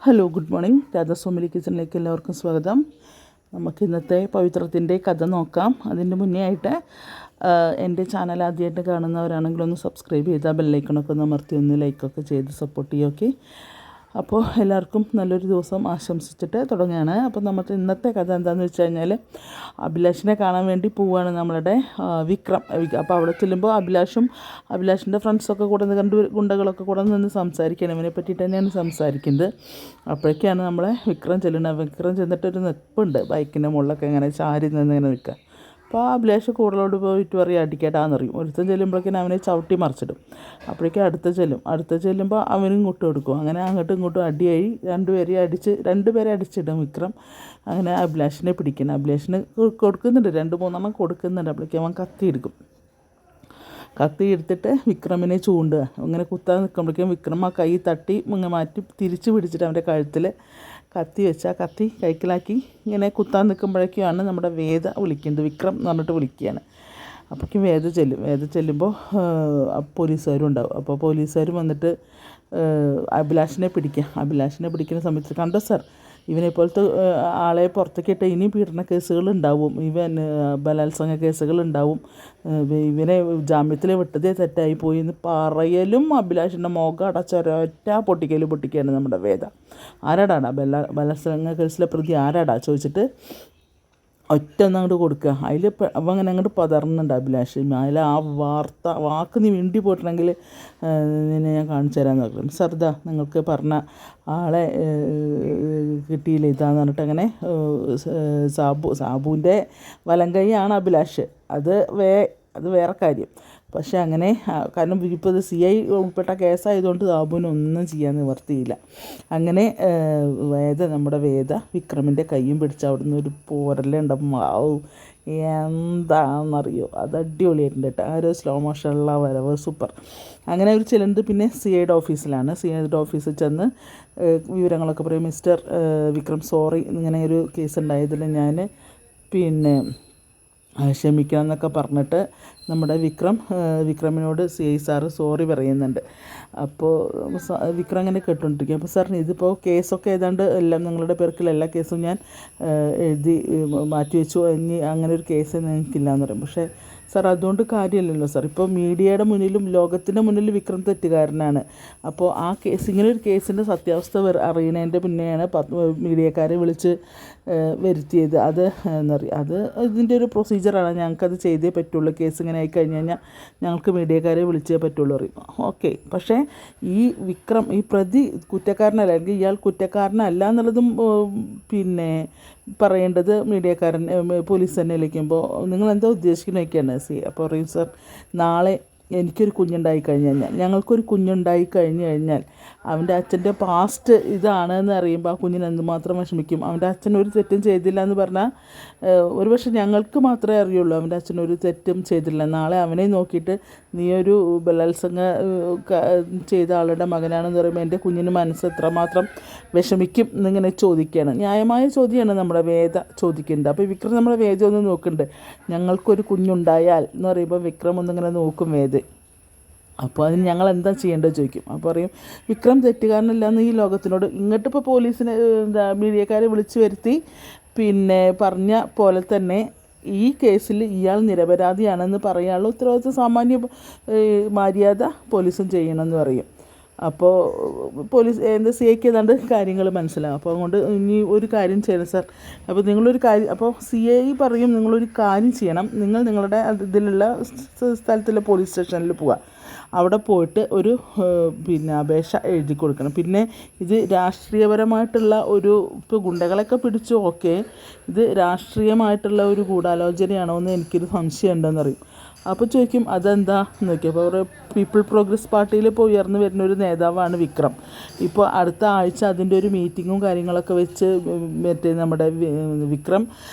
Hello, good morning. രാധാസ്വാമി കിച്ചണിലേക്ക് എല്ലാവർക്കും സ്വാഗതം. നമുക്ക് ഇന്നത്തെ പവിത്രത്തിൻ്റെ കഥ നോക്കാം. അതിൻ്റെ മുന്നേ ആയിട്ട് എൻ്റെ ചാനൽ ആദ്യമായിട്ട് കാണുന്നവരാണെങ്കിൽ ഒന്ന് സബ്സ്ക്രൈബ് ചെയ്താൽ ബെല്ലൈക്കണൊക്കെ ഒന്ന് അമർത്തി ഒന്ന് ലൈക്കൊക്കെ ചെയ്ത് സപ്പോർട്ട് ചെയ്യുക. ഓക്കെ, അപ്പോൾ എല്ലാവർക്കും നല്ലൊരു ദിവസം ആശംസിച്ചിട്ട് തുടങ്ങുകയാണ്. അപ്പോൾ നമുക്ക് ഇന്നത്തെ കഥ എന്താണെന്ന് വെച്ച് കഴിഞ്ഞാൽ, അഭിലാഷിനെ കാണാൻ വേണ്ടി പോവുകയാണ് നമ്മളുടെ വിക്രം. അപ്പോൾ അവിടെ ചെല്ലുമ്പോൾ അഭിലാഷിൻ്റെ ഫ്രണ്ട്സൊക്കെ കൂടെ നിന്ന് ഗുണ്ടകളൊക്കെ കൂടെ നിന്ന് സംസാരിക്കണം. ഇവനെ പറ്റിയിട്ട് തന്നെയാണ് സംസാരിക്കുന്നത്. അപ്പോഴേക്കാണ് നമ്മളെ വിക്രം ചെല്ലുന്നത്. വിക്രം ചെന്നിട്ടൊരു നിൽപ്പുണ്ട് ബൈക്കിൻ്റെ മുകളിലൊക്കെ ഇങ്ങനെ ചാരി നിന്ന് ഇങ്ങനെ നിൽക്കുക. അപ്പോൾ ആ അഭിലാഷ് കൂടുതലോട് പോയിട്ട് പറയും അടിക്കേട്ടാന്നറിയും. ഒരുത്തൻ ചെല്ലുമ്പോഴേക്കും അവനെ ചവിട്ടി മറിച്ചിടും. അപ്പോഴേക്കും അടുത്ത ചെല്ലുമ്പോൾ അവനും ഇങ്ങോട്ട് കൊടുക്കും. അങ്ങനെ അങ്ങോട്ടും ഇങ്ങോട്ടും അടിയായി രണ്ടുപേരെ അടിച്ചിടും വിക്രം. അങ്ങനെ അഭിലാഷിനെ പിടിക്കണം. അഭിലാഷിന് കൊടുക്കുന്നുണ്ട്, 2-3 കൊടുക്കുന്നുണ്ട്. അപ്പോഴേക്കും അവൻ കത്തി എടുത്തിട്ട് വിക്രമിനെ ചൂണ്ടുക. അങ്ങനെ കുത്താൻ നിൽക്കുമ്പോഴേക്കും വിക്രം ആ കൈ തട്ടി മാറ്റി തിരിച്ച് പിടിച്ചിട്ട് അവൻ്റെ കഴുത്തിൽ കത്തി വെച്ച് ആ കത്തി കൈക്കലാക്കി ഇങ്ങനെ കുത്താൻ നിൽക്കുമ്പോഴേക്കുമാണ് നമ്മുടെ വേദ വിളിക്കുന്നത്. വിക്രം എന്ന് പറഞ്ഞിട്ട് വിളിക്കുകയാണ്. അപ്പോഴേക്കും വേദ ചെല്ലുമ്പോൾ പോലീസുകാരും ഉണ്ടാവും. അപ്പോൾ പോലീസുകാർ വന്നിട്ട് അഭിലാഷിനെ പിടിക്കുന്ന സമയത്ത്, കണ്ടോ സാർ, ഇവനെ പോലത്തെ ആളെ പുറത്തേക്കിട്ട് ഇനി പീഡന കേസുകളുണ്ടാവും, ബലാത്സംഗ കേസുകളുണ്ടാവും, ഇവനെ ജാമ്യത്തിൽ വിട്ടതേ തെറ്റായി പോയി എന്ന് പറയലും അഭിലാഷിൻ്റെ മുഖം അടച്ചൊരൊറ്റ പൊട്ടിക്കുകയാണ് നമ്മുടെ വേദ. ആരാടാ ബലാത്സംഗ കേസിലെ പ്രതി ആരാടാ ചോദിച്ചിട്ട് ഒറ്റ അങ്ങോട്ട് കൊടുക്കുക. അതിൽ അപ്പം അങ്ങനെ അങ്ങോട്ട് പതറുന്നുണ്ട് അഭിലാഷ്. അതിൽ ആ വാക്ക് നീ മിണ്ടി പോയിട്ടുണ്ടെങ്കിൽ നിന്നെ ഞാൻ കാണിച്ചു തരാമെന്ന് പറഞ്ഞു. സർദാ നിങ്ങൾക്ക് പറഞ്ഞ ആളെ കിട്ടിയില്ല ഇതാന്ന് പറഞ്ഞിട്ട് അങ്ങനെ സാബുവിൻ്റെ വലം കൈയാണ് അഭിലാഷ്. അത് വേറെ കാര്യം. പക്ഷേ അങ്ങനെ, കാരണം ഇപ്പോൾ ഇത് CI ഉൾപ്പെട്ട കേസായതുകൊണ്ട് സാബുവിനൊന്നും ചെയ്യാൻ നിവർത്തിയില്ല. അങ്ങനെ നമ്മുടെ വേദ വിക്രമിൻ്റെ കൈയും പിടിച്ച് അവിടുന്ന് ഒരു പോരലുണ്ടാവും. എന്താണെന്നറിയോ, അത് അടിപൊളിയായിട്ടുണ്ട് കേട്ടോ. ആ ഒരു സ്ലോ മോഷനുള്ള വരവ് സൂപ്പർ. അങ്ങനെ അവർ ചെല്ലുന്നത് പിന്നെ CIയുടെ ഓഫീസിലാണ്. CIയുടെ ഓഫീസിൽ ചെന്ന് വിവരങ്ങളൊക്കെ പറയും. മിസ്റ്റർ വിക്രം, സോറി, ഇങ്ങനെ ഒരു കേസ് ഉണ്ടായതിൽ ഞാൻ ക്ഷമിക്കണം എന്നൊക്കെ പറഞ്ഞിട്ട് നമ്മുടെ വിക്രമിനോട് CI സാറ് സോറി പറയുന്നുണ്ട്. അപ്പോൾ വിക്രം അങ്ങനെ കേട്ടുകൊണ്ടിരിക്കും. അപ്പോൾ സാർ, ഇതിപ്പോൾ കേസൊക്കെ ഏതാണ്ട് എല്ലാം നിങ്ങളുടെ പേർക്കുള്ള എല്ലാ കേസും ഞാൻ എഴുതി മാറ്റിവെച്ചു, ഇനി അങ്ങനെ ഒരു കേസ് നിങ്ങൾക്കില്ല എന്ന് പറയും. പക്ഷേ സാർ, അതുകൊണ്ട് കാര്യമില്ലല്ലോ സാർ. ഇപ്പോൾ മീഡിയയുടെ മുന്നിലും ലോകത്തിൻ്റെ മുന്നിൽ വിക്രം തെറ്റുകാരനാണ്. അപ്പോൾ ആ കേസ്, ഇങ്ങനെ ഒരു കേസിൻ്റെ സത്യാവസ്ഥ അറിയുന്നതിൻ്റെ മുന്നെയാണ് മീഡിയക്കാരെ വിളിച്ച് വരുത്തിയത്. അത് ഇതിൻ്റെ ഒരു പ്രൊസീജിയറാണ്, ഞങ്ങൾക്കത് ചെയ്തേ പറ്റുള്ളൂ. കേസ് ഇങ്ങനെ ആയിക്കഴിഞ്ഞ് കഴിഞ്ഞാൽ ഞങ്ങൾക്ക് മീഡിയക്കാരെ വിളിച്ചേ പറ്റുള്ളൂ അറിയും. ഓക്കെ, പക്ഷേ ഈ വിക്രം, ഈ പ്രതി കുറ്റക്കാരനല്ല, അല്ലെങ്കിൽ ഇയാൾ കുറ്റക്കാരനല്ല എന്നുള്ളതും പറയേണ്ടത് പോലീസ് തന്നെ വിളിക്കുമ്പോൾ നിങ്ങൾ എന്താ ഉദ്ദേശിക്കുന്നതൊക്കെയാണ് അപ്പോൾ പറയും, സാർ, നാളെ എനിക്കൊരു കുഞ്ഞുണ്ടായി കഴിഞ്ഞ് കഴിഞ്ഞാൽ അവൻ്റെ അച്ഛൻ്റെ പാസ്റ്റ് ഇതാണെന്ന് അറിയുമ്പോൾ ആ കുഞ്ഞിന് എന്തുമാത്രം വിഷമിക്കും. അവൻ്റെ അച്ഛൻ ഒരു തെറ്റും ചെയ്തില്ല എന്ന് പറഞ്ഞാൽ ഒരുപക്ഷെ ഞങ്ങൾക്ക് മാത്രമേ അറിയുള്ളൂ അവൻ്റെ അച്ഛൻ ഒരു തെറ്റും ചെയ്തില്ല. നാളെ അവനെ നോക്കിയിട്ട് നീ ഒരു ബലാത്സംഗ ചെയ്ത ആളുടെ മകനാണെന്ന് പറയുമ്പോൾ എൻ്റെ കുഞ്ഞിന് മനസ്സ് എത്രമാത്രം വിഷമിക്കും എന്നിങ്ങനെ ചോദിക്കുകയാണ്. ന്യായമായ ചോദ്യമാണ് നമ്മുടെ വേദ ചോദിക്കുന്നത്. അപ്പോൾ വിക്രം നമ്മുടെ വേദ ഒന്ന് നോക്കുന്നുണ്ട്. ഞങ്ങൾക്കൊരു കുഞ്ഞുണ്ടായാൽ എന്ന് പറയുമ്പോൾ വിക്രം ഒന്നിങ്ങനെ നോക്കും വേദ. അപ്പോൾ അതിന് ഞങ്ങൾ എന്താ ചെയ്യേണ്ടത് ചോദിക്കും. അപ്പോൾ പറയും, വിക്രം തെറ്റുകാരനല്ലാന്ന് ഈ ലോകത്തിനോട് ഇങ്ങോട്ടിപ്പോൾ പോലീസിനെ മീഡിയക്കാരെ വിളിച്ചു വരുത്തി പറഞ്ഞ പോലെ തന്നെ ഈ കേസിൽ ഇയാൾ നിരപരാധിയാണെന്ന് പറയാനുള്ള ഉത്തരവാദിത്വം സാമാന്യ മര്യാദ പോലീസും ചെയ്യണമെന്ന് പറയും. അപ്പോൾ പോലീസ് CIക്ക് ഏതാണ്ട് കാര്യങ്ങൾ മനസ്സിലാകും. അപ്പോൾ അതുകൊണ്ട് ഇനി ഒരു കാര്യം ചെയ്യണം സാർ. അപ്പോൾ അപ്പോൾ CI പറയും, നിങ്ങളൊരു കാര്യം ചെയ്യണം. നിങ്ങളുടെ ഇതിലുള്ള സ്ഥലത്തുള്ള പോലീസ് സ്റ്റേഷനിൽ പോവുക. അവിടെ പോയിട്ട് ഒരു അപേക്ഷ എഴുതി കൊടുക്കണം. പിന്നെ ഇത് രാഷ്ട്രീയപരമായിട്ടുള്ള ഇപ്പോൾ ഗുണ്ടകളൊക്കെ പിടിച്ചു, ഓക്കെ, ഇത് രാഷ്ട്രീയമായിട്ടുള്ള ഒരു ഗൂഢാലോചനയാണോ എന്ന് എനിക്കൊരു സംശയം ഉണ്ടെന്നറിയും. അപ്പോൾ ചോദിക്കും, അതെന്താ നോക്കി. അപ്പോൾ അവർ പീപ്പിൾ പ്രോഗ്രസ് പാർട്ടിയിൽ ഇപ്പോൾ ഉയർന്നു വരുന്ന ഒരു നേതാവാണ് വിക്രം. ഇപ്പോൾ അടുത്ത ആഴ്ച അതിൻ്റെ ഒരു മീറ്റിങ്ങും കാര്യങ്ങളൊക്കെ വെച്ച് നമ്മുടെ വിക്രം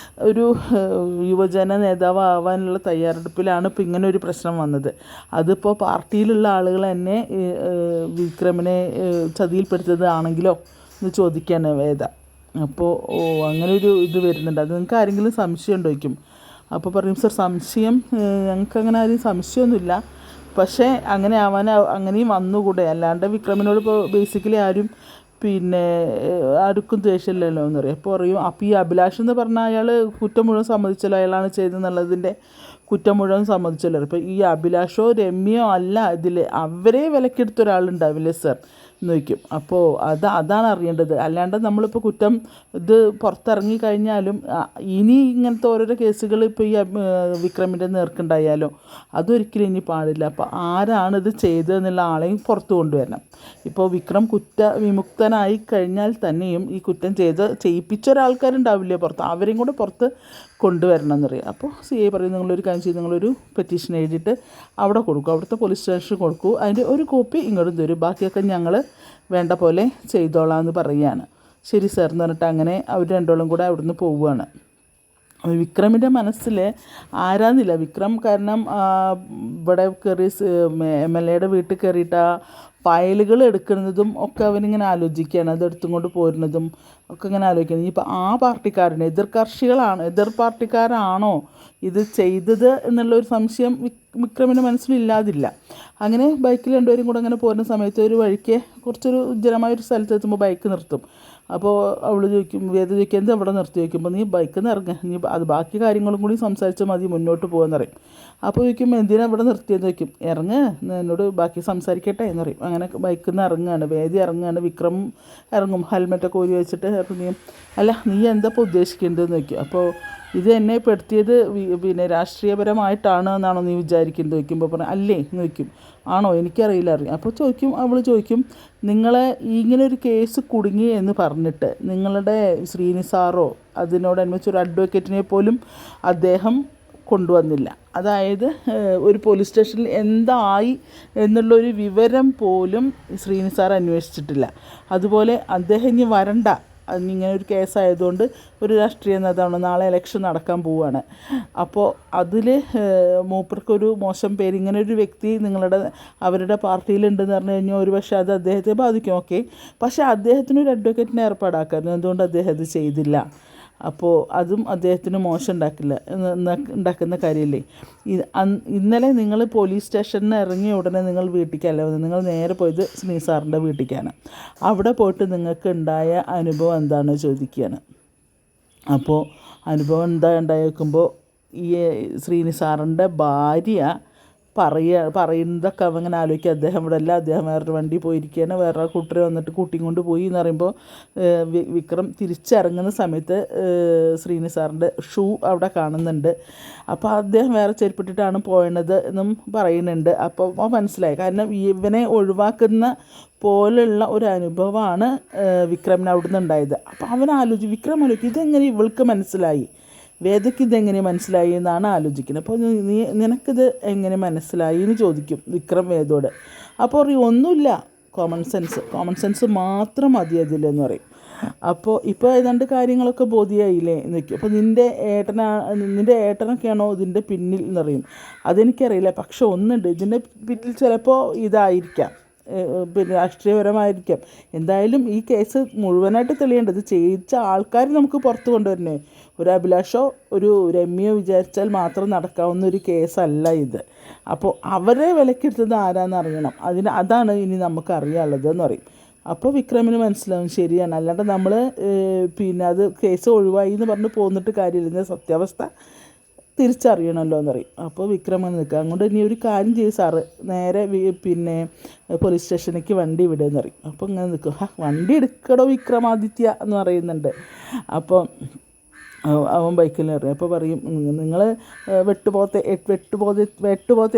ഒരു യുവജന നേതാവ് ആവാനുള്ള തയ്യാറെടുപ്പിലാണ് ഇപ്പോൾ ഇങ്ങനെ ഒരു പ്രശ്നം വന്നത്. അതിപ്പോൾ പാർട്ടിയിലുള്ള ആളുകൾ തന്നെ വിക്രമിനെ ചതിയിൽപ്പെടുത്തതാണെങ്കിലോ എന്ന് ചോദിക്കുകയാണ് വേദ. അപ്പോൾ അങ്ങനെ ഒരു ഇത് വരുന്നുണ്ട്. അത് നിങ്ങൾക്ക് ആരെങ്കിലും സംശയം ഉണ്ടോയ്ക്കും. അപ്പോൾ പറയും, സാർ, സംശയം ഞങ്ങൾക്കങ്ങനെ ആരും സംശയമൊന്നുമില്ല, പക്ഷേ അങ്ങനെയും വന്നുകൂടെ. അല്ലാണ്ട് വിക്രമിനോട് ഇപ്പോൾ ബേസിക്കലി ആരും പിന്നെ ആർക്കും ദേഷ്യമില്ലല്ലോ എന്ന് പറയും. അപ്പോൾ പറയും അപ്പോൾ ഈ അഭിലാഷ് എന്ന് പറഞ്ഞാൽ അയാൾ കുറ്റം മുഴുവൻ സമ്മതിച്ചല്ലോ, അയാളാണ് ചെയ്തതെന്നുള്ളതിൻ്റെ കുറ്റം മുഴുവൻ സമ്മതിച്ചല്ലോ. അപ്പോൾ ഈ അഭിലാഷോ രമ്യോ അല്ല ഇതിൽ, അവരെ വിലക്കെടുത്ത ഒരാളുണ്ടാവില്ലേ സാർ എന്ന് ചോദിക്കും. അപ്പോൾ അതാണ് അറിയേണ്ടത്. അല്ലാണ്ട് നമ്മളിപ്പോൾ കുറ്റം ഇത് പുറത്തിറങ്ങി കഴിഞ്ഞാലും ഇനി ഇങ്ങനത്തെ ഓരോരോ കേസുകൾ ഇപ്പോൾ ഈ വിക്രമിൻ്റെ നേർക്കുണ്ടായാലോ അതൊരിക്കലും ഇനി പാടില്ല. അപ്പോൾ ആരാണിത് ചെയ്തതെന്നുള്ള ആളെയും പുറത്ത് കൊണ്ടുവരണം. ഇപ്പോൾ വിക്രം കുറ്റവിമുക്തനായി കഴിഞ്ഞാൽ തന്നെയും ഈ കുറ്റം ചെയ്യിപ്പിച്ച ഒരാൾക്കാരുണ്ടാവില്ലേ പുറത്ത്, അവരെയും കൂടെ പുറത്ത് കൊണ്ടുവരണം എന്നറിയാം. അപ്പോൾ CI പറയും നിങ്ങളൊരു കാര്യം ചെയ്ത് നിങ്ങളൊരു പെറ്റീഷൻ എഴുതിയിട്ട് അവിടെ കൊടുക്കും, അവിടുത്തെ പോലീസ് സ്റ്റേഷനിൽ കൊടുക്കൂ, അതിൻ്റെ ഒരു കോപ്പി ഇങ്ങോട്ടും തരും, ബാക്കിയൊക്കെ ഞങ്ങൾ വേണ്ട പോലെ ചെയ്തോളാം എന്ന് പറയുകയാണ്. ശരി സാർ എന്ന് പറഞ്ഞിട്ട് അങ്ങനെ അവർ രണ്ടോളം കൂടെ അവിടുന്ന് പോവുകയാണ്. വിക്രമിൻ്റെ മനസ്സിൽ ആരാന്നില്ല. വിക്രം കാരണം ഇവിടെ കയറി MLAയുടെ വീട്ടിൽ കയറിയിട്ട് ആ ഫയലുകൾ എടുക്കുന്നതും ഒക്കെ അവനിങ്ങനെ ആലോചിക്കുകയാണ്, അതെടുത്തും കൊണ്ട് പോരുന്നതും ഒക്കെ ഇങ്ങനെ ആലോചിക്കുന്നത്. ഇനിയിപ്പോൾ ആ പാർട്ടിക്കാരന് എതിർ പാർട്ടിക്കാരാണോ ഇത് ചെയ്തത് എന്നുള്ളൊരു സംശയം വിക്രമിൻ്റെ മനസ്സിലില്ലാതില്ല. അങ്ങനെ ബൈക്കിൽ രണ്ടുപേരും കൂടെ അങ്ങനെ പോരുന്ന സമയത്ത് ഒരു വഴിക്ക് കുറച്ചൊരു ഉജ്ജലമായൊരു സ്ഥലത്ത് എത്തുമ്പോൾ ബൈക്ക് നിർത്തും. അപ്പോൾ അവൾ ചോദിക്കും, വേദ ചോദിക്കും എന്ത് അവിടെ നിർത്തി ചോദിക്കുമ്പോൾ നീ ബൈക്കിൽ നിന്ന് ഇറങ്ങുക, നീ അത് ബാക്കി കാര്യങ്ങളും കൂടി സംസാരിച്ചാൽ മതി, മുന്നോട്ട് പോകാമെന്ന് പറയും. അപ്പോൾ ചോദിക്കും എന്തിനാണ് ഇവിടെ നിർത്തിയെന്ന് ചോദിക്കും, ഇറങ്ങ് എന്നോട് ബാക്കി സംസാരിക്കട്ടെ എന്ന് പറയും. അങ്ങനെ ബൈക്കിൽ നിന്ന് ഇറങ്ങുകയാണ്, വേദി ഇറങ്ങുകയാണ്, വിക്രം ഇറങ്ങും ഹെൽമെറ്റൊക്കെ ഊരി വെച്ചിട്ട്. ഇറങ്ങിയും അല്ല നീ എന്താ ഇപ്പോൾ ഉദ്ദേശിക്കേണ്ടതെന്ന് ചോദിക്കും. അപ്പോൾ ഇത് എന്നെ പെടുത്തിയത് പിന്നെ രാഷ്ട്രീയപരമായിട്ടാണ് എന്നാണോ നീ വിചാരിക്കുന്നത് ചോദിക്കുമ്പോൾ പറഞ്ഞു അല്ലേ എന്ന് ചോദിക്കും. ആണോ എനിക്കറിയില്ല അറിയാം. അപ്പോൾ അവൾ ചോദിക്കും നിങ്ങളെ ഇങ്ങനൊരു കേസ് കുടുങ്ങി എന്ന് പറഞ്ഞിട്ട് നിങ്ങളുടെ ശ്രീനിസാറോ അതിനോടനുബന്ധിച്ചൊരു അഡ്വക്കേറ്റിനെ പോലും അദ്ദേഹം കൊണ്ടുവന്നില്ല. അതായത് ഒരു പോലീസ് സ്റ്റേഷനിൽ എന്തായി എന്നുള്ളൊരു വിവരം പോലും ശ്രീനിസാർ അന്വേഷിച്ചിട്ടില്ല. അതുപോലെ അദ്ദേഹം ഇനി വരണ്ട, ഇങ്ങനെ ഒരു കേസായതുകൊണ്ട് ഒരു രാഷ്ട്രീയ നേതാവാണ്, നാളെ ഇലക്ഷൻ നടക്കാൻ പോവുകയാണ്. അപ്പോൾ അതിൽ മൂപ്പർക്കൊരു മോശം പേര്, ഇങ്ങനെ ഒരു വ്യക്തി അവരുടെ പാർട്ടിയിലുണ്ടെന്ന് പറഞ്ഞു കഴിഞ്ഞാൽ ഒരു പക്ഷേ അത് അദ്ദേഹത്തെ ബാധിക്കും. ഓക്കെ, പക്ഷേ അദ്ദേഹത്തിനൊരു അഡ്വക്കേറ്റിനെ ഏർപ്പാടാക്കായിരുന്നു, എന്തുകൊണ്ട് അദ്ദേഹം അത് ചെയ്തില്ല? അപ്പോൾ അതും അദ്ദേഹത്തിന് മോശം ഉണ്ടാക്കുന്ന കാര്യമല്ലേ. ഇന്നലെ നിങ്ങൾ പോലീസ് സ്റ്റേഷനിൽ ഇറങ്ങിയ ഉടനെ നിങ്ങൾ വീട്ടിലേക്കല്ല വന്നത്, നിങ്ങൾ നേരെ പോയത് ശ്രീനിസാറിൻ്റെ വീട്ടിലേക്കാണ്. അവിടെ പോയിട്ട് നിങ്ങൾക്ക് ഉണ്ടായ അനുഭവം എന്താണെന്ന് ചോദിക്കുകയാണ്. അപ്പോൾ അനുഭവം എന്താ ഉണ്ടായേക്കുമ്പോൾ ഈ ശ്രീനിസാറിൻ്റെ ഭാര്യ പറയുന്നതൊക്കെ അവങ്ങനെ ആലോചിക്കുക. അദ്ദേഹം ഇവിടെ അല്ല, അദ്ദേഹം വേറൊരു വണ്ടി പോയിരിക്കുകയാണ്, വേറെ കൂട്ടരെ വന്നിട്ട് കൂട്ടിയും കൊണ്ട് പോയി എന്ന് പറയുമ്പോൾ വിക്രം തിരിച്ചിറങ്ങുന്ന സമയത്ത് ശ്രീനിസാറിൻ്റെ ഷൂ അവിടെ കാണുന്നുണ്ട്. അപ്പോൾ അദ്ദേഹം വേറെ ചെരുപ്പിട്ടിട്ടാണ് പോയത് എന്നും പറയുന്നുണ്ട്. അപ്പോൾ മനസ്സിലായി, കാരണം ഇവനെ ഒഴിവാക്കുന്ന പോലുള്ള ഒരു അനുഭവമാണ് വിക്രമിന് അവിടുന്ന് ഉണ്ടായത്. അപ്പോൾ വിക്രം ആലോചിക്കും ഇതെങ്ങനെ ഇവൾക്ക് മനസ്സിലായി, വേദയ്ക്ക് ഇതെങ്ങനെ മനസ്സിലായി എന്നാണ് ആലോചിക്കുന്നത്. അപ്പോൾ നിനക്കിത് എങ്ങനെ മനസ്സിലായി എന്ന് ചോദിക്കും വിക്രം വേദോട്. അപ്പോൾ പറയും ഒന്നുമില്ല, കോമൺ സെൻസ് മാത്രം മതി അതിലെന്ന് പറയും. അപ്പോൾ ഇപ്പോൾ ഏതാണ്ട് കാര്യങ്ങളൊക്കെ ബോധ്യമായില്ലേ എന്ന് വയ്ക്കും. അപ്പോൾ നിൻ്റെ ഏട്ടനൊക്കെയാണോ ഇതിൻ്റെ പിന്നിൽ എന്ന് പറയും. അതെനിക്കറിയില്ല, പക്ഷെ ഒന്നുണ്ട്, ഇതിൻ്റെ പിന്നിൽ ചിലപ്പോൾ ഇതായിരിക്കാം, പിന്നെ രാഷ്ട്രീയപരമായിരിക്കാം. എന്തായാലും ഈ കേസ് മുഴുവനായിട്ട് തെളിയേണ്ടത് ചെയ്യിച്ച ആൾക്കാർ നമുക്ക് പുറത്ത് കൊണ്ടുവരണേ. ഒരു അഭിലാഷോ ഒരു രമ്യോ വിചാരിച്ചാൽ മാത്രം നടക്കാവുന്ന ഒരു കേസല്ല ഇത്. അപ്പോൾ അവരെ വിലക്കെടുത്തത് ആരാന്ന് അറിയണം, അതാണ് ഇനി നമുക്ക് അറിയാനുള്ളത് എന്ന് പറയും. അപ്പോൾ വിക്രമിന് മനസ്സിലാവും ശരിയാണ്, അല്ലാണ്ട് നമ്മൾ പിന്നെ അത് കേസ് ഒഴിവായി എന്ന് പറഞ്ഞ് പോന്നിട്ട് കാര്യമില്ല, സത്യാവസ്ഥ തിരിച്ചറിയണമല്ലോ എന്ന് പറയും. അപ്പോൾ വിക്രം നിൽക്കുക, അങ്ങോട്ട് ഇനി ഒരു കാര്യം ചെയ്യും സാറ്, നേരെ പിന്നെ പോലീസ് സ്റ്റേഷനിലേക്ക് വണ്ടി വിടുമെന്ന് പറയും. അപ്പോൾ ഇങ്ങനെ നിൽക്കും, വണ്ടി എടുക്കടോ വിക്രമാദിത്യ എന്ന് പറയുന്നുണ്ട്. അപ്പോൾ അവൻ ബൈക്കിൽ ഇറങ്ങി. അപ്പോൾ പറയും നിങ്ങൾ വെട്ടുപോത്തെ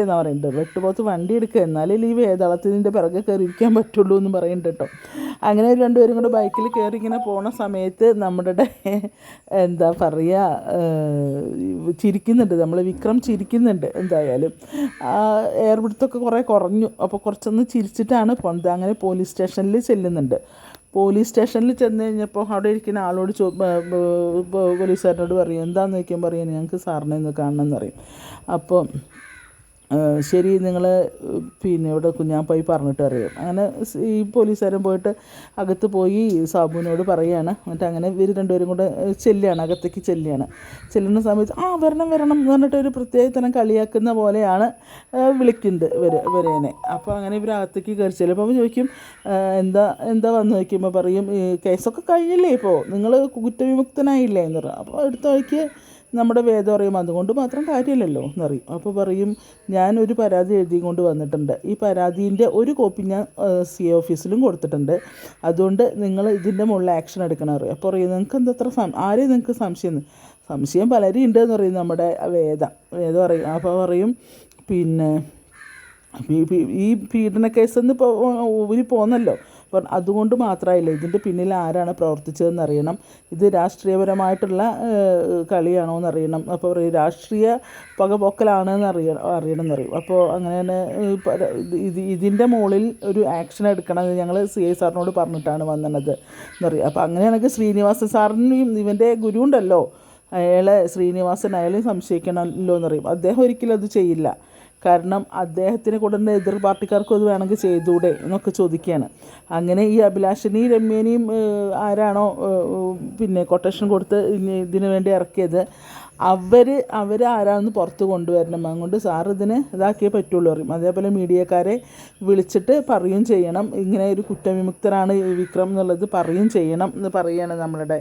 എന്നാണ് പറയുന്നത്, വെട്ടുപോത്ത് വണ്ടി എടുക്കുക, എന്നാലേ ഈ വേതാളത്തിൻ്റെ പിറകെ കയറിയിരിക്കാൻ പറ്റുള്ളൂ എന്ന് പറയുന്നുണ്ട് കേട്ടോ. അങ്ങനെ രണ്ടുപേരും കൂടെ ബൈക്കിൽ കയറി ഇങ്ങനെ പോണ സമയത്ത് നമ്മുടെ എന്താ പറയുക ചിരിക്കുന്നുണ്ട്, വിക്രം ചിരിക്കുന്നുണ്ട്. എന്തായാലും എയർ പിടുത്തമൊക്കെ കുറേ കുറഞ്ഞു. അപ്പോൾ കുറച്ചൊന്ന് ചിരിച്ചിട്ടാണ് പോകുന്നത്. അങ്ങനെ പോലീസ് സ്റ്റേഷനിൽ ചെല്ലുന്നുണ്ട്. പോലീസ് സ്റ്റേഷനിൽ ചെന്ന് കഴിഞ്ഞപ്പോൾ അവിടെ ഇരിക്കുന്ന ആളോട് പോലീസുകാരനോട് പറയും എന്താണെന്ന് ചോദിക്കാൻ പറയും ഞങ്ങൾക്ക് സാറിനെ ഒന്ന് കാണണമെന്ന് പറയും. അപ്പോൾ ശരി നിങ്ങൾ പിന്നെ ഇവിടെ ഞാൻ പോയി പറഞ്ഞിട്ട് അറിയാം. അങ്ങനെ ഈ പോലീസുകാരൻ പോയിട്ട് അകത്ത് പോയി സാബുവിനോട് പറയുകയാണ്. എന്നിട്ട് അങ്ങനെ ഇവർ രണ്ടുപേരും കൂടെ ചെല്ലുകയാണ്, അകത്തേക്ക് ചെല്ലുകയാണ്. ചെല്ലുന്ന സമയത്ത് വരണം വരണം എന്ന് പറഞ്ഞിട്ട് ഒരു പ്രത്യേക തരം കളിയാക്കുന്ന പോലെയാണ് വിളിക്കുന്നത് ഇവരേനെ. അപ്പോൾ അങ്ങനെ ഇവർ അകത്തേക്ക് കയറി ചെല്ലും. അപ്പോൾ ചോദിക്കും എന്താ എന്താ വന്ന് നോക്കുമ്പോൾ പറയും കേസൊക്കെ കഴിഞ്ഞില്ലേ, ഇപ്പോൾ നിങ്ങൾ കുറ്റവിമുക്തനായില്ലേ എന്ന് പറയും. അപ്പോൾ അടുത്ത വഴിക്ക് നമ്മുടെ വേദം അറിയും അതുകൊണ്ട് മാത്രം കാര്യമില്ലല്ലോ എന്നറിയും. അപ്പോൾ പറയും ഞാനൊരു പരാതി എഴുതി കൊണ്ട് വന്നിട്ടുണ്ട്, ഈ പരാതീൻ്റെ ഒരു കോപ്പി ഞാൻ CA ഓഫീസിലും കൊടുത്തിട്ടുണ്ട്, അതുകൊണ്ട് നിങ്ങൾ ഇതിൻ്റെ മുകളിൽ ആക്ഷൻ എടുക്കണം അറിയും. അപ്പോൾ പറയും നിങ്ങൾക്ക് എന്തത്ര ആരെയും നിങ്ങൾക്ക് സംശയം പലരും ഉണ്ട് എന്ന് പറയും നമ്മുടെ വേദം പറയും. അപ്പോൾ പറയും പിന്നെ ഈ പീഡന കേസെന്ന് ഇപ്പോൾ ഊരി പോന്നല്ലോ, അപ്പം അതുകൊണ്ട് മാത്രമായില്ല, ഇതിൻ്റെ പിന്നിൽ ആരാണ് പ്രവർത്തിച്ചതെന്ന് അറിയണം, ഇത് രാഷ്ട്രീയപരമായിട്ടുള്ള കളിയാണോ എന്നറിയണം. അപ്പോൾ രാഷ്ട്രീയ പകപോക്കലാണെന്ന് അറിയണം എന്നറിയും. അപ്പോൾ അങ്ങനെ ഇതിൻ്റെ മുകളിൽ ഒരു ആക്ഷൻ എടുക്കണം ഞങ്ങൾ CI സാറിനോട് പറഞ്ഞിട്ടാണ് വന്നത് എന്നറിയും. അപ്പോൾ അങ്ങനെയാണെങ്കിൽ ശ്രീനിവാസൻ സാറിനും ഇവൻ്റെ ഗുരു ഉണ്ടല്ലോ ശ്രീനിവാസൻ, അയാളെയും സംശയിക്കണമല്ലോ എന്നറിയും. അദ്ദേഹം ഒരിക്കലും അത് ചെയ്യില്ല, കാരണം അദ്ദേഹത്തിന് കൊടുക്കുന്ന എതിർ പാർട്ടിക്കാർക്കും അത് വേണമെങ്കിൽ ചെയ്തൂടെ എന്നൊക്കെ ചോദിക്കുകയാണ്. അങ്ങനെ ഈ അഭിലാഷിനെയും രമ്യേനെയും ആരാണോ പിന്നെ കൊട്ടേഷൻ കൊടുത്ത് ഇതിന് വേണ്ടി ഇറക്കിയത് അവരാരാണെന്ന് പുറത്ത് കൊണ്ടുവരണം, അതുകൊണ്ട് സാർ ഇതിന് ഇതാക്കിയേ പറ്റുള്ളൂ പറയും. അതേപോലെ മീഡിയക്കാരെ വിളിച്ചിട്ട് പറയുകയും ചെയ്യണം, ഇങ്ങനെ ഒരു കുറ്റവിമുക്തനാണ് വിക്രം എന്നുള്ളത് പറയുകയും ചെയ്യണം എന്ന് പറയുകയാണ് നമ്മളുടെ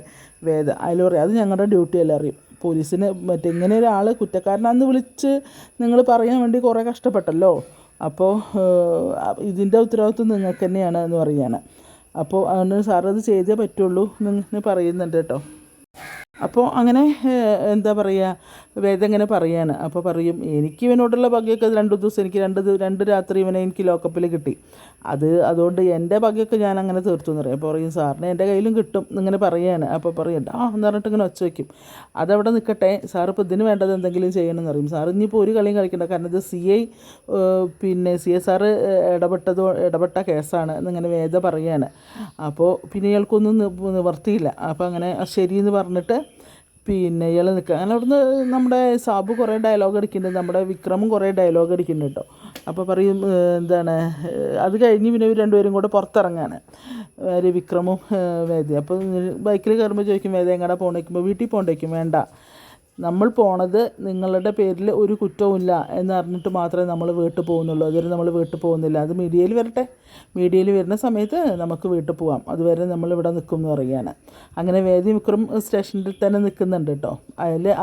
വേദ. അതിൽ പറയും അത് ഞങ്ങളുടെ ഡ്യൂട്ടിയല്ല അറിയും. പോലീസിന് ഇങ്ങനെ ഒരാൾ കുറ്റക്കാരനാണെന്ന് വിളിച്ച് നിങ്ങൾ പറയാൻ വേണ്ടി കുറേ കഷ്ടപ്പെട്ടല്ലോ, അപ്പോൾ ഇതിൻ്റെ ഉത്തരവാദിത്വം നിങ്ങൾക്ക് തന്നെയാണ് എന്ന് പറയുകയാണ്. അപ്പോൾ അതുകൊണ്ട് സാർ അത് ചെയ്തേ പറ്റുള്ളൂ എന്ന് പറയുന്നുണ്ട് കേട്ടോ. അപ്പോൾ അങ്ങനെ എന്താ പറയുക, വേദം ഇങ്ങനെ പറയുകയാണ്. അപ്പോൾ പറയും എനിക്ക് ഇവനോടുള്ള പകയൊക്കെ 2 ദിവസം എനിക്ക് രണ്ട് രാത്രി ഇവനെ എനിക്ക് ലോക്കപ്പിൽ കിട്ടി, അതുകൊണ്ട് എൻ്റെ പകയൊക്കെ ഞാൻ അങ്ങനെ തീർത്തു എന്ന് പറയും. അപ്പോൾ പറയും സാറിന് എൻ്റെ കയ്യിലും കിട്ടും എന്നിങ്ങനെ പറയുകയാണ്. അപ്പോൾ പറയും എന്ന് പറഞ്ഞിട്ട് ഇങ്ങനെ ഒച്ച വയ്ക്കും. അതവിടെ നിൽക്കട്ടെ, സാർ ഇപ്പോൾ ഇതിന് വേണ്ടത് എന്തെങ്കിലും ചെയ്യണമെന്ന് പറയും. സാർ ഇനിയിപ്പോൾ ഒരു കളിയും കളിക്കണ്ട, കാരണം ഇത് CI സാറ് ഇടപെട്ട കേസാണ് എന്നിങ്ങനെ വേദ പറയുകയാണ്. അപ്പോൾ പിന്നെ ഇയാൾക്കൊന്നും നിവർത്തിയില്ല. അപ്പോൾ അങ്ങനെ ശരിയെന്ന് പറഞ്ഞിട്ട് പിന്നെ ഇയാൾ നിൽക്കുക. അങ്ങനെ അവിടുന്ന് നമ്മുടെ സാബു കുറേ ഡയലോഗ് അടിക്കുന്നുണ്ട്, നമ്മുടെ വിക്രമും കുറേ ഡയലോഗ് അടിക്കുന്നുണ്ട് കേട്ടോ. അപ്പോൾ പറയും എന്താണ് അത് കഴിഞ്ഞ് പിന്നെ ഇവർ രണ്ടുപേരും കൂടെ പുറത്തിറങ്ങാണ്, വിക്രമും വേദയും. അപ്പോൾ ബൈക്കിൽ കയറുമ്പോൾ ചോദിക്കും വേദ എങ്ങടെ പോകേക്കും, വീട്ടിൽ പോകേക്കും, വേണ്ട നമ്മൾ പോണത് നിങ്ങളുടെ പേരിൽ ഒരു കുറ്റവുമില്ല എന്ന് അറിഞ്ഞിട്ട് മാത്രമേ നമ്മൾ വീട്ടിൽ പോകുന്നുള്ളൂ, അതുവരെ നമ്മൾ വീട്ടിൽ പോകുന്നില്ല, അത് മീഡിയയിൽ വരട്ടെ, മീഡിയയിൽ വരുന്ന സമയത്ത് നമുക്ക് വീട്ടിൽ പോകാം, അതുവരെ നമ്മളിവിടെ നിൽക്കും എന്ന് പറയുകയാണ്. അങ്ങനെ വേദി വിക്രം സ്റ്റേഷനിൽ തന്നെ നിൽക്കുന്നുണ്ട് കേട്ടോ.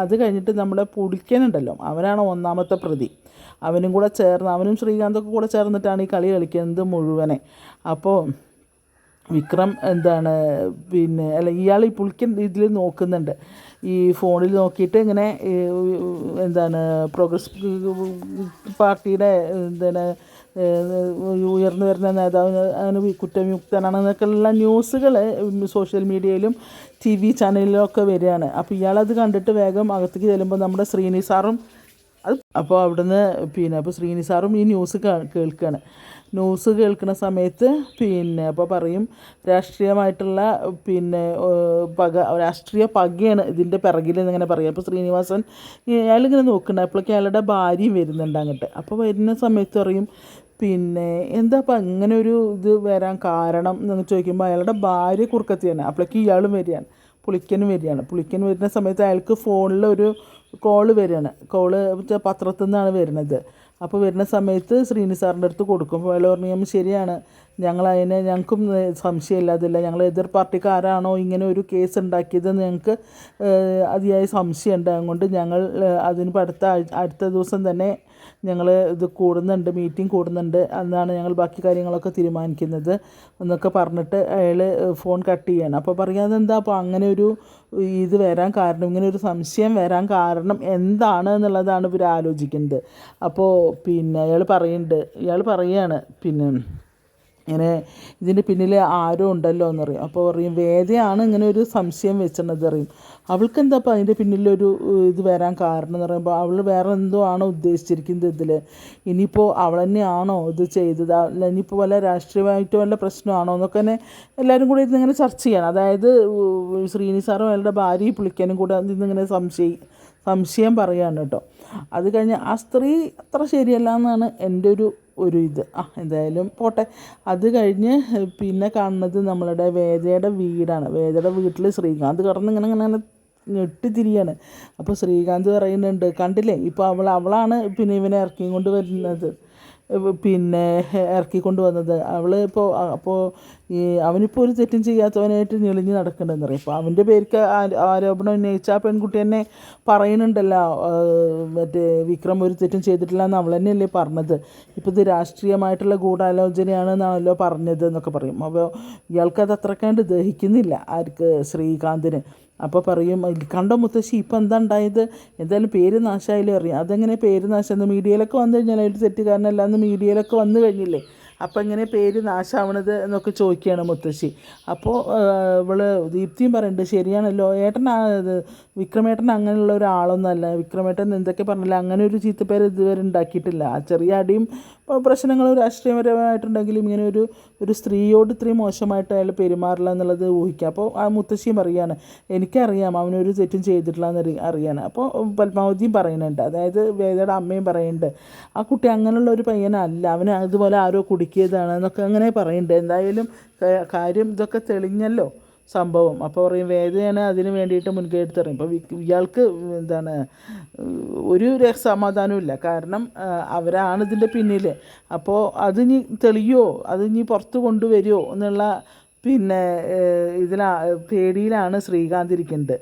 അത് കഴിഞ്ഞിട്ട് നമ്മുടെ പുളിക്കനുണ്ടല്ലോ, അവനാണ് ഒന്നാമത്തെ പ്രതി, അവനും കൂടെ ചേർന്ന് അവനും ശ്രീകാന്തൊക്കെ കൂടെ ചേർന്നിട്ടാണ് ഈ കളി കളിക്കുന്നത് മുഴുവനെ. അപ്പോൾ വിക്രം പിന്നെ ഇയാൾ ഈ പുളിക്കൻ ഇതിൽ നോക്കുന്നുണ്ട്, ഈ ഫോണിൽ നോക്കിയിട്ട് ഇങ്ങനെ പ്രോഗ്രസ് പാർട്ടിയുടെ ഉയർന്നു വരുന്ന നേതാവ് അങ്ങനെ കുറ്റവിമുക്തനാണെന്നൊക്കെയുള്ള ന്യൂസുകൾ സോഷ്യൽ മീഡിയയിലും TV ചാനലിലൊക്കെ വരികയാണ്. അപ്പോൾ ഇയാളത് കണ്ടിട്ട് വേഗം അകത്തേക്ക് ചെല്ലുമ്പോൾ നമ്മുടെ ശ്രീനി സാറും അപ്പോൾ അവിടുന്ന് അപ്പോൾ ശ്രീനി സാറും ഈ ന്യൂസ് കേൾക്കുകയാണ്. ന്യൂസ് കേൾക്കുന്ന സമയത്ത് അപ്പോൾ പറയും രാഷ്ട്രീയമായിട്ടുള്ള രാഷ്ട്രീയ പകയാണ് ഇതിൻ്റെ പിറകിൽ എന്നിങ്ങനെ പറയും. അപ്പോൾ ശ്രീനിവാസൻ അയാളിങ്ങനെ നോക്കുന്നുണ്ട്, അപ്പോഴേക്കും അയാളുടെ ഭാര്യയും വരുന്നുണ്ട് അങ്ങോട്ട്. അപ്പോൾ വരുന്ന സമയത്ത് പറയും എന്താ അപ്പം അങ്ങനെ ഒരു ഇത് വരാൻ കാരണം എന്ന് ചോദിക്കുമ്പോൾ അയാളുടെ ഭാര്യ കുറുക്കത്തിയാണ്. അപ്പോഴേക്കും ഇയാളും വരികയാണ്, പുളിക്കനും വരുന്ന സമയത്ത് അയാൾക്ക് ഫോണിൽ ഒരു കോള് വരികയാണ്. പത്രത്തിൽ നിന്നാണ് വരുന്നത്. അപ്പോൾ വരുന്ന സമയത്ത് ശ്രീനി സാറിൻ്റെ അടുത്ത് കൊടുക്കും. അപ്പോൾ അയാൾ പറഞ്ഞു ശരിയാണ്, ഞങ്ങൾക്കും സംശയമില്ലാതില്ല, ഞങ്ങൾ എതിർ പാർട്ടിക്കാരാണോ ഇങ്ങനെ ഒരു കേസ് ഉണ്ടാക്കിയതെന്ന് ഞങ്ങൾക്ക് അതിയായ സംശയമുണ്ട്, അതുകൊണ്ട് ഞങ്ങൾ അതിനിപ്പോൾ അടുത്ത ദിവസം തന്നെ ഞങ്ങൾ ഇത് മീറ്റിംഗ് കൂടുന്നുണ്ട്, അന്നാണ് ഞങ്ങൾ ബാക്കി കാര്യങ്ങളൊക്കെ തീരുമാനിക്കുന്നത് എന്നൊക്കെ പറഞ്ഞിട്ട് അയാൾ ഫോൺ കട്ട് ചെയ്യണം. അപ്പോൾ പറയാതെ എന്താ അപ്പോൾ അങ്ങനെ ഒരു ഇത് വരാൻ കാരണം, ഇങ്ങനെ ഒരു സംശയം വരാൻ കാരണം എന്താണ് എന്നുള്ളതാണ് ഇവർ ആലോചിക്കുന്നത്. അപ്പോൾ അയാൾ പറയുകയാണ് ഇങ്ങനെ ഇതിൻ്റെ പിന്നിൽ ആരോ ഉണ്ടല്ലോ എന്നറിയും. അപ്പോൾ പറയും വേദയാണ് ഇങ്ങനെ ഒരു സംശയം വെച്ചിട്ടുള്ളത് അറിയും. അവൾക്ക് എന്താ അപ്പോൾ അതിൻ്റെ പിന്നിലൊരു ഇത് വരാൻ കാരണം എന്ന് പറയുമ്പോൾ അവൾ വേറെ എന്തോ ആണോ ഉദ്ദേശിച്ചിരിക്കുന്നത് ഇതിൽ. ഇനിയിപ്പോൾ അവൾ തന്നെയാണോ ഇത് ചെയ്തത്, അല്ല ഇനിയിപ്പോൾ വല്ല രാഷ്ട്രീയമായിട്ട് വല്ല പ്രശ്നമാണോ എന്നൊക്കെ തന്നെ എല്ലാവരും കൂടി ഇന്നിങ്ങനെ ചർച്ച ചെയ്യണം. അതായത് ശ്രീനി സാറും അയാളുടെ ഭാര്യയും പുള്ളിക്കാനും കൂടെ ഇന്നിങ്ങനെ സംശയം പറയുകയാണ് കേട്ടോ. അത് കഴിഞ്ഞ് ആ സ്ത്രീ അത്ര ശരിയല്ല എന്നാണ് എൻ്റെ ഒരു ഇത്. എന്തായാലും പോട്ടെ. അത് കഴിഞ്ഞ് പിന്നെ കാണുന്നത് നമ്മളുടെ വേദയുടെ വീടാണ്. വേദയുടെ വീട്ടിൽ ശ്രീകാന്ത് കിടന്ന് ഇങ്ങനെ ഞെട്ടിത്തിരിയാണ്. അപ്പോൾ ശ്രീകാന്ത് പറയുന്നുണ്ട്, കണ്ടില്ലേ ഇപ്പോൾ അവളാണ് പിന്നെ ഇവനെ ഇറക്കിയും കൊണ്ട് വരുന്നത്, പിന്നെ ഇറക്കിക്കൊണ്ട് വന്നത്. അപ്പോൾ അവനിപ്പോൾ ഒരു തെറ്റും ചെയ്യാത്തവനായിട്ട് ഞെളിഞ്ഞ് നടക്കണ്ടെന്ന് പറയും. അപ്പോൾ അവൻ്റെ പേർക്ക് ആരോപണം ഉന്നയിച്ച ആ പെൺകുട്ടി തന്നെ പറയുന്നുണ്ടല്ലോ, മറ്റേ വിക്രം ഒരു തെറ്റും ചെയ്തിട്ടില്ല എന്ന് അവൾ തന്നെയല്ലേ പറഞ്ഞത്. ഇപ്പോൾ ഇത് രാഷ്ട്രീയമായിട്ടുള്ള ഗൂഢാലോചനയാണെന്നാണല്ലോ പറഞ്ഞത് എന്നൊക്കെ പറയും. അപ്പോൾ ഇയാൾക്കത് അത്രക്കാണ്ട് ദഹിക്കുന്നില്ല, ആർക്ക്, ശ്രീകാന്തിന്. അപ്പോൾ പറയും, കണ്ടോ മുത്തശ്ശി ഇപ്പം എന്താ ഉണ്ടായത്, എന്തായാലും പേര് നാശമായാലും അറിയാം. അതെങ്ങനെ പേര് നാശം, മീഡിയയിലൊക്കെ വന്നു കഴിഞ്ഞാൽ അതിൽ തെറ്റുകാരനല്ല എന്ന് മീഡിയയിലൊക്കെ വന്നു കഴിഞ്ഞില്ലേ, അപ്പം എങ്ങനെ പേര് നാശമാവണത് എന്നൊക്കെ ചോദിക്കുകയാണ് മുത്തശ്ശി. അപ്പോൾ ഇവള് ദീപ്തിയും പറയുന്നുണ്ട്, ശരിയാണല്ലോ ഏട്ടനാണ് വിക്രമേട്ടൻ അങ്ങനെയുള്ള ഒരാളൊന്നുമല്ല, വിക്രമേട്ടൻ എന്തൊക്കെ പറഞ്ഞില്ല അങ്ങനെ ഒരു ചീത്തപ്പേര് ഇതുവരെ ഉണ്ടാക്കിയിട്ടില്ല. ആ ചെറിയ അടിയും പ്രശ്നങ്ങളും രാഷ്ട്രീയപരമായിട്ടുണ്ടെങ്കിലും ഇങ്ങനെ ഒരു സ്ത്രീയോട് ഇത്രയും മോശമായിട്ട് അയാൾ പെരുമാറില്ല എന്നുള്ളത് ഊഹിക്കുക. അപ്പോൾ ആ മുത്തശ്ശിയും പറയുകയാണ്, എനിക്കറിയാം അവനൊരു തെറ്റും ചെയ്തിട്ടില്ല എന്ന് അറിയാണ്. അപ്പോൾ പത്മാവതിയും പറയുന്നുണ്ട്, അതായത് വേദയുടെ അമ്മയും പറയുന്നുണ്ട്, ആ കുട്ടി അങ്ങനെയുള്ള ഒരു പയ്യനല്ല, അവന് അതുപോലെ ആരോ കുടുക്കിയതാണ് എന്നൊക്കെ അങ്ങനെ പറയുന്നുണ്ട്. എന്തായാലും കാര്യം ഇതൊക്കെ തെളിഞ്ഞല്ലോ സംഭവം. അപ്പോൾ പറയും വേദയാണ് അതിന് വേണ്ടിയിട്ട് മുൻകൈ എടുത്തറിയും. അപ്പോൾ ഇയാൾക്ക് എന്താണ് ഒരു സമാധാനവും ഇല്ല, കാരണം അവരാണ് ഇതിൻ്റെ പിന്നിൽ. അപ്പോൾ അതിനി തെളിയോ, അതിനി പുറത്ത് കൊണ്ടുവരുമോ എന്നുള്ള പിന്നെ പേടിയിലാണ് ശ്രീകാന്ത് ഇരിക്കുന്നത്.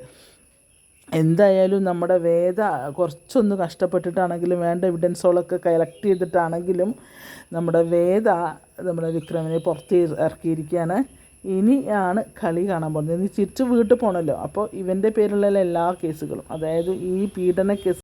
എന്തായാലും നമ്മുടെ വേദ കുറച്ചൊന്ന് കഷ്ടപ്പെട്ടിട്ടാണെങ്കിലും വേണ്ട എവിഡൻസുകളൊക്കെ കളക്ട് ചെയ്തിട്ടാണെങ്കിലും നമ്മുടെ വേദ നമ്മുടെ വിക്രമിനെ പുറത്ത് ഇറക്കിയിരിക്കുകയാണ്. ഇനിയാണ് കളി കാണാൻ പോകുന്നത്. ഇനി തിരിച്ച് വീട്ടിൽ പോകണമല്ലോ. അപ്പോൾ ഇവൻ്റെ പേരിലുള്ള എല്ലാ കേസുകളും, അതായത് ഈ പീഡന കേസ്